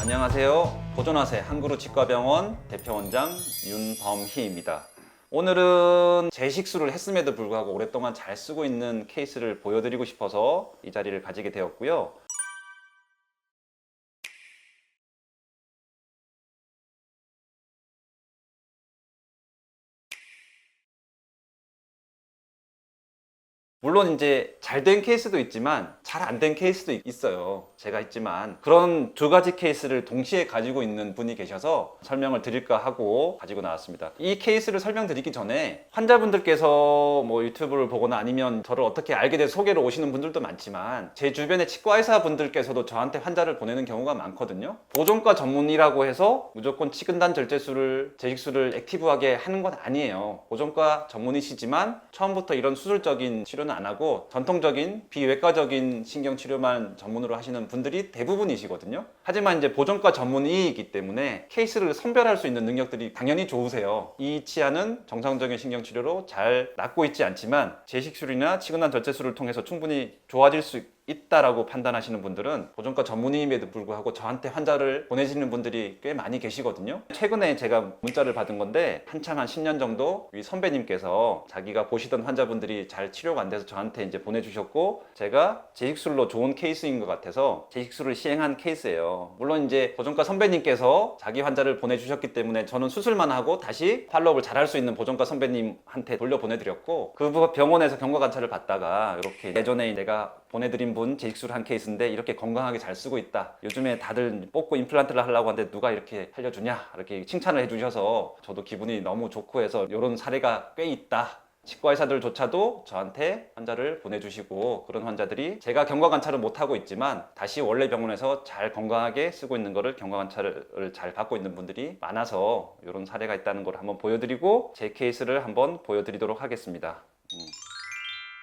안녕하세요. 보존하세 한그루치과병원 대표원장 윤범희입니다. 오늘은 재식수를 했음에도 불구하고 오랫동안 잘 쓰고 있는 케이스를 보여드리고 싶어서 이 자리를 가지게 되었고요. 물론 이제 잘 된 케이스도 있지만 잘 안 된 케이스도 있어요. 제가 있지만 그런 두 가지 케이스를 동시에 가지고 있는 분이 계셔서 설명을 드릴까 하고 가지고 나왔습니다. 이 케이스를 설명드리기 전에 환자분들께서 뭐 유튜브를 보거나 아니면 저를 어떻게 알게 돼서 소개로 오시는 분들도 많지만 제 주변의 치과의사 분들께서도 저한테 환자를 보내는 경우가 많거든요. 보존과 전문의라고 해서 무조건 치근단 절제술을 재식술을 액티브하게 하는 건 아니에요. 보존과 전문의시지만 처음부터 이런 수술적인 치료는 안 하고 전통적인 비외과적인 신경치료만 전문으로 하시는 분들이 대부분이시거든요. 하지만 이제 보존과 전문의이기 때문에 케이스를 선별할 수 있는 능력들이 당연히 좋으세요. 이 치아는 정상적인 신경치료로 잘 낫고 있지 않지만 재식술이나 치근단 절제술을 통해서 충분히 좋아질 수 있다라고 판단하시는 분들은 보존과 전문의임에도 불구하고 저한테 환자를 보내시는 분들이 꽤 많이 계시거든요. 최근에 제가 문자를 받은 건데 한참 한 10년 정도 이 선배님께서 자기가 보시던 환자분들이 잘 치료가 안 돼서 저한테 이제 보내주셨고 제가 재식술로 좋은 케이스인 것 같아서 재식술을 시행한 케이스예요. 물론 이제 보존과 선배님께서 자기 환자를 보내주셨기 때문에 저는 수술만 하고 다시 팔로업을 잘할 수 있는 보존과 선배님한테 돌려보내드렸고 그 병원에서 경과관찰을 받다가 이렇게 예전에 내가 보내드린 분 재식술을 한 케이스인데 이렇게 건강하게 잘 쓰고 있다. 요즘에 다들 뽑고 임플란트를 하려고 하는데 누가 이렇게 살려주냐 이렇게 칭찬을 해주셔서 저도 기분이 너무 좋고 해서 이런 사례가 꽤 있다. 치과의사들조차도 저한테 환자를 보내주시고 그런 환자들이 제가 경과관찰을 못하고 있지만 다시 원래 병원에서 잘 건강하게 쓰고 있는 거를 경과관찰을 잘 받고 있는 분들이 많아서 이런 사례가 있다는 걸 한번 보여드리고 제 케이스를 한번 보여드리도록 하겠습니다.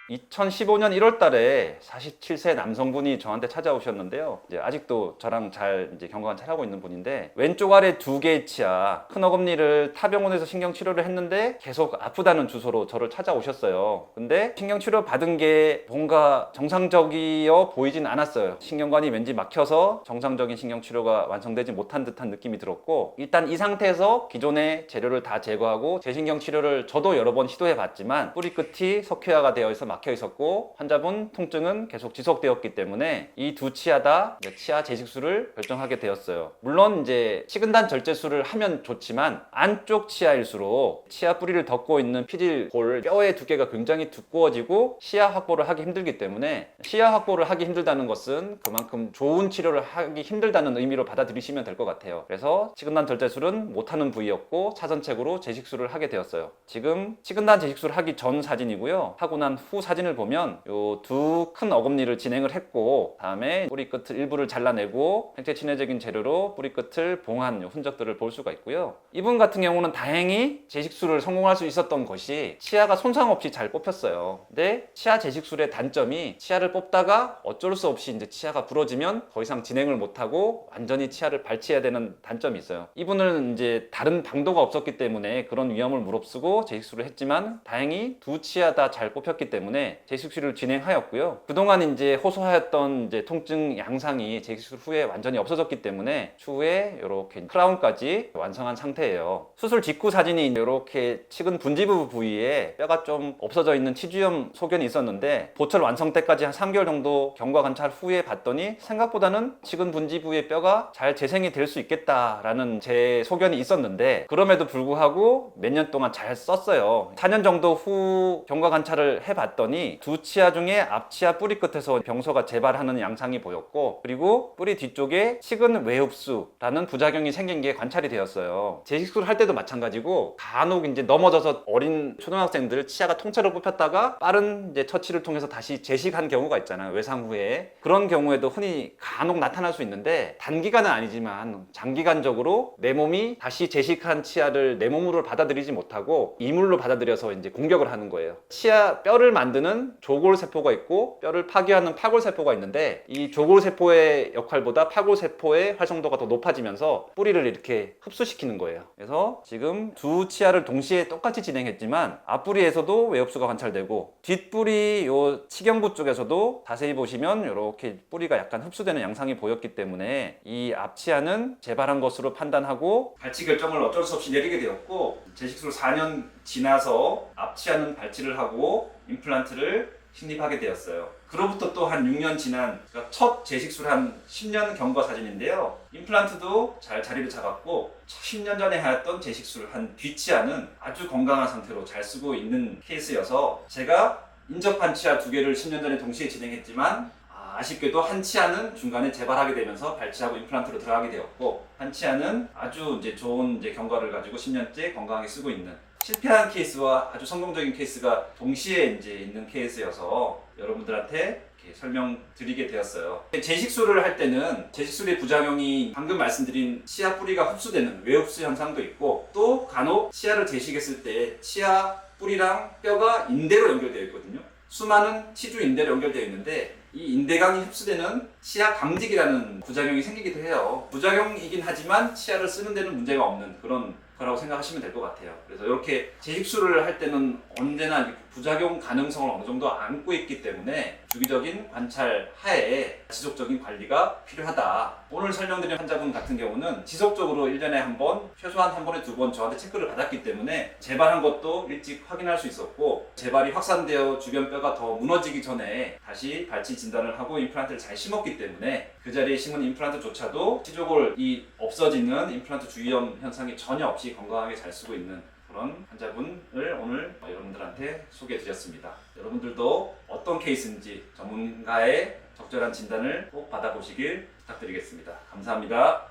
2015년 1월 달에 47세 남성분이 저한테 찾아오셨는데요. 이제 아직도 저랑 잘 경과관찰하고 있는 분인데 왼쪽 아래 두 개의 치아 큰 어금니를 타 병원에서 신경치료를 했는데 계속 아프다는 주소로 저를 찾아오셨어요. 근데 신경치료 받은 게 뭔가 정상적이어 보이진 않았어요. 신경관이 왠지 막혀서 정상적인 신경치료가 완성되지 못한 듯한 느낌이 들었고 일단 이 상태에서 기존의 재료를 다 제거하고 재신경치료를 저도 여러 번 시도해 봤지만 뿌리 끝이 석회화가 되어 있어 막혀 있었고 환자분 통증은 계속 지속되었기 때문에 이 두 치아 다 치아 재식술을 결정하게 되었어요. 물론 이제 치근단 절제술을 하면 좋지만 안쪽 치아일수록 치아 뿌리를 덮고 있는 피질골 뼈의 두께가 굉장히 두꺼워지고 시야 확보를 하기 힘들기 때문에 시야 확보를 하기 힘들다는 것은 그만큼 좋은 치료를 하기 힘들다는 의미로 받아들이시면 될 것 같아요. 그래서 치근단 절제술은 못하는 부위였고 차선책으로 재식술을 하게 되었어요. 지금 치근단 재식술을 하기 전 사진이고요. 하고 난 후 사진을 보면 요 두 큰 어금니를 진행을 했고 다음에 뿌리 끝을 일부를 잘라내고 생체 친해적인 재료로 뿌리 끝을 봉한 흔적들을 볼 수가 있고요. 이분 같은 경우는 다행히 재식술을 성공할 수 있었던 것이 치아가 손상 없이 잘 뽑혔어요. 근데 치아 재식술의 단점이 치아를 뽑다가 어쩔 수 없이 이제 치아가 부러지면 더 이상 진행을 못하고 완전히 치아를 발치해야 되는 단점이 있어요. 이분은 이제 다른 방도가 없었기 때문에 그런 위험을 무릅쓰고 재식술을 했지만 다행히 두 치아 다 잘 뽑혔기 때문에 재식술을 진행하였고요. 그동안 이제 호소하였던 이제 통증 양상이 재식술 후에 완전히 없어졌기 때문에 추후에 이렇게 크라운까지 완성한 상태예요. 수술 직후 사진이 이렇게 치근 분지부 부위에 뼈가 좀 없어져 있는 치주염 소견이 있었는데 보철 완성 때까지 한 3개월 정도 경과 관찰 후에 봤더니 생각보다는 치근 분지부의 뼈가 잘 재생이 될 수 있겠다라는 제 소견이 있었는데 그럼에도 불구하고 몇 년 동안 잘 썼어요. 4년 정도 후 경과 관찰을 해봤더니 두 치아 중에 앞치아 뿌리 끝에서 병소가 재발하는 양상이 보였고 그리고 뿌리 뒤쪽에 치근 외흡수라는 부작용이 생긴 게 관찰이 되었어요. 재식술 할 때도 마찬가지고 간혹 이제 넘어져서 어린 초등학생들 치아가 통째로 뽑혔다가 빠른 이제 처치를 통해서 다시 재식한 경우가 있잖아요. 외상 후에 그런 경우에도 흔히 간혹 나타날 수 있는데 단기간은 아니지만 장기간적으로 내 몸이 다시 재식한 치아를 내 몸으로 받아들이지 못하고 이물로 받아들여서 이제 공격을 하는 거예요. 치아 뼈를 만드는 조골세포가 있고 뼈를 파괴하는 파골세포가 있는데 이 조골세포의 역할보다 파골세포의 활성도가 더 높아지면서 뿌리를 이렇게 흡수시키는 거예요. 그래서 지금 두 치아를 동시에 똑같이 진행했지만 앞뿌리에서도 외엽수가 관찰되고 뒷뿌리 요 치경부 쪽에서도 자세히 보시면 이렇게 뿌리가 약간 흡수되는 양상이 보였기 때문에 이 앞치아는 재발한 것으로 판단하고 발치 결정을 어쩔 수 없이 내리게 되었고 제식술 4년 지나서 앞치아는 발치를 하고 임플란트를 식립하게 되었어요. 그로부터 또 한 6년 지난 그러니까 첫 제식술 한 10년 경과 사진인데요. 임플란트도 잘 자리를 잡았고 10년 전에 하였던 제식술 한 뒷치아는 아주 건강한 상태로 잘 쓰고 있는 케이스여서 제가 인접한 치아 2개를 10년 전에 동시에 진행했지만 아쉽게도 한 치아는 중간에 재발하게 되면서 발치하고 임플란트로 들어가게 되었고 한 치아는 아주 이제 좋은 이제 경과를 가지고 10년째 건강하게 쓰고 있는 실패한 케이스와 아주 성공적인 케이스가 동시에 이제 있는 케이스여서 여러분들한테 이렇게 설명드리게 되었어요. 제식술을 할 때는 제식술의 부작용이 방금 말씀드린 치아 뿌리가 흡수되는 외흡수 현상도 있고 또 간혹 치아를 제식했을 때 치아 뿌리랑 뼈가 인대로 연결되어 있거든요. 수많은 치주 인대로 연결되어 있는데 이 인대강이 흡수되는 치아 강직이라는 부작용이 생기기도 해요. 부작용이긴 하지만 치아를 쓰는 데는 문제가 없는 그런 거라고 생각하시면 될 것 같아요. 그래서 이렇게 제식술을 할 때는 언제나 부작용 가능성을 어느 정도 안고 있기 때문에 주기적인 관찰 하에 지속적인 관리가 필요하다. 오늘 설명드린 환자분 같은 경우는 지속적으로 1년에 한 번, 최소한 한 번에 2번 저한테 체크를 받았기 때문에 재발한 것도 일찍 확인할 수 있었고 재발이 확산되어 주변 뼈가 더 무너지기 전에 다시 발치 진단을 하고 임플란트를 잘 심었기 때문에 그 자리에 심은 임플란트조차도 치조골이 없어지는 임플란트 주위염 현상이 전혀 없이 건강하게 잘 쓰고 있는 그런 환자분을 오늘 여러분들한테 소개해 드렸습니다. 여러분들도 어떤 케이스인지 전문가의 적절한 진단을 꼭 받아보시길 부탁드리겠습니다. 감사합니다.